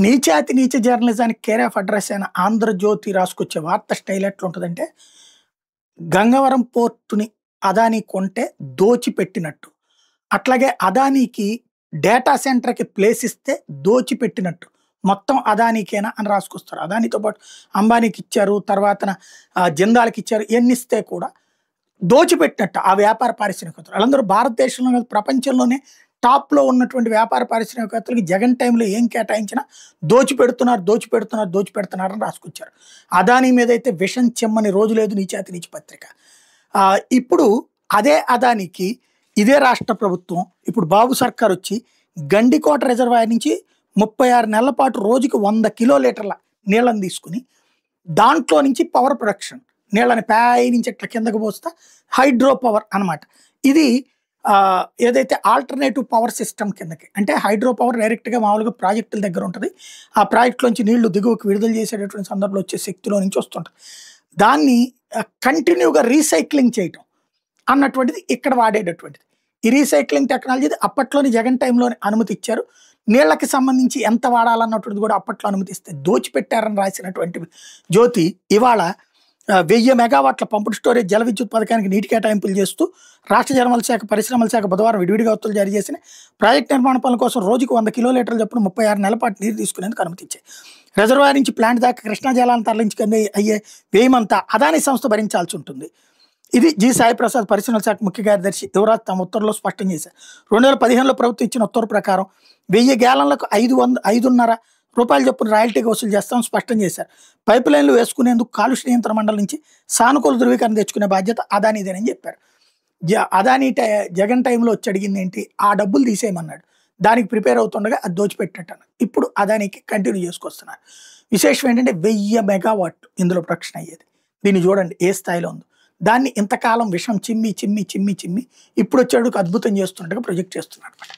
నీచాతి నీచ జర్నలిజానికి care of address అయిన 'ఆంధ్రజ్యోతి' రాసుకొచ్చే వార్త స్టైల్ ఎట్లుంటదంటే, గంగవరం పోర్టుని అదానీ కొంటే దోచిపెట్టినట్టు. అట్లాగే అదానీకి డేటా సెంటర్‌కి ప్లేస్ ఇస్తే దోచిపెట్టినట్టు. మొత్తం అదానీకేనా అని రాసుకొస్తారు. అదానీతో పాటు అంబానీకిచ్చారు, తర్వాతన జిందాల్‌కిచ్చారు. ఇయన్నిస్తే కూడా దోచిపెట్టినట్టు ఆ వ్యాపార పారిశ్రామికవేత్తలు. ఆళ్ళందరూ భారతదేశంలో కాదు ప్రపంచంలోనే టాప్‌లో ఉన్నటువంటి వ్యాపార పారిశ్రామికవేత్తలకి జగన్ టైంలో ఏం కేటాయించినా దోచిపెడుతున్నారు, దోచిపెడుతున్నారు, దోచిపెడుతున్నారని రాసుకొచ్చారు. అదానీ మీదైతే విషం చిమ్మని రోజు లేదు నీచాతి నీచ పత్రిక. ఇప్పుడు అదే అదానీకి ఇదే రాష్ట్ర ప్రభుత్వం ఇప్పుడు బాబు సర్కార్ వచ్చి గండికోట రిజర్వాయర్ నుంచి 36 నెలల పాటు రోజుకి 100 కిలోలీటర్ల నీళ్ళని తీసుకుని దాంట్లో నుంచి పవర్ ప్రొడక్షన్ నీళ్ళని పై నుంచి ఇట్లా కిందకు పోస్తా హైడ్రో పవర్ అనమాట. ఇది ఏదైతే ఆల్టర్నేటివ్ పవర్ సిస్టమ్ కిందకి అంటే హైడ్రో పవర్ డైరెక్ట్గా మామూలుగా ప్రాజెక్టుల దగ్గర ఉంటుంది. ఆ ప్రాజెక్టులోంచి నీళ్లు దిగువకు విడుదల చేసేటటువంటి సందర్భంలో వచ్చే శక్తిలో నుంచి వస్తుంటుంది. దాన్ని కంటిన్యూగా రీసైక్లింగ్ చేయటం అన్నటువంటిది ఇక్కడ వాడేటటువంటిది. ఈ రీసైక్లింగ్ టెక్నాలజీ అప్పట్లోని జగన్ టైంలోని అనుమతి ఇచ్చారు. నీళ్ళకి సంబంధించి ఎంత వాడాలన్నటువంటిది కూడా అప్పట్లో అనుమతిస్తే దోచిపెట్టారని రాసినటువంటి జ్యోతి ఇవాళ 1000 మెగావాట్ల పంపుడు స్టోరేజ్ జల విద్యుత్ పథకానికి నీటి కేటాయింపులు చేస్తూ రాష్ట్ర జలవనరుల శాఖ పరిశ్రమల శాఖ బుధవారం విడివిడిగా ఉత్తర్వులు జారీ చేసిన ప్రాజెక్ట్ నిర్మాణ పనుల కోసం రోజుకు 100 కిలోలీటర్ల చొప్పున 36 నెలల పాటు నీరు తీసుకునేందుకు అనుమతి ఇచ్చాయి. రిజర్వాయర్ నుంచి ప్లాంట్ దాకా కృష్ణా జలాలను తరలించుకునే అయ్యే వ్యయమంతా అదానీ సంస్థ భరించాల్సి ఉంటుంది. ఇది జి సాయి ప్రసాద్ పరిశ్రమల శాఖ ముఖ్య కార్యదర్శి యువరాజ్ తమ ఉత్తర్వులో స్పష్టం చేశారు. 2015లో ప్రభుత్వం ఇచ్చిన ఉత్తర్వు ప్రకారం 1000 గ్యాలన్లకు 5.5 రూపాయల చొప్పున రాయల్టీగా వసూలు చేస్తామని స్పష్టం చేశారు. పైప్ లైన్లు వేసుకునేందుకు కాలుష్య నియంత్రణ మండలి నుంచి సానుకూల ధృవీకరణ తెచ్చుకునే బాధ్యత అదానీదేనని చెప్పారు. అదానీ జగన్ టైంలో వచ్చి అడిగింది ఏంటి, ఆ డబ్బులు తీసేయమన్నాడు. దానికి ప్రిపేర్ అవుతుండగా అది దోచిపెట్టినట్టు అన్నారు. ఇప్పుడు అదానీకి కంటిన్యూ చేసుకొస్తున్నారు. విశేషం ఏంటంటే 1000 మెగావాట్లు ఇందులో ప్రొడక్షన్ అయ్యేది. దీన్ని చూడండి ఏ స్థాయిలో ఉందో. దాన్ని ఇంతకాలం విషం చిమ్మి చిమ్మి చిమ్మి చిమ్మి ఇప్పుడు వచ్చేటికి అద్భుతం చేస్తున్నట్టుగా ప్రొజెక్ట్ చేస్తున్నారు అనమాట.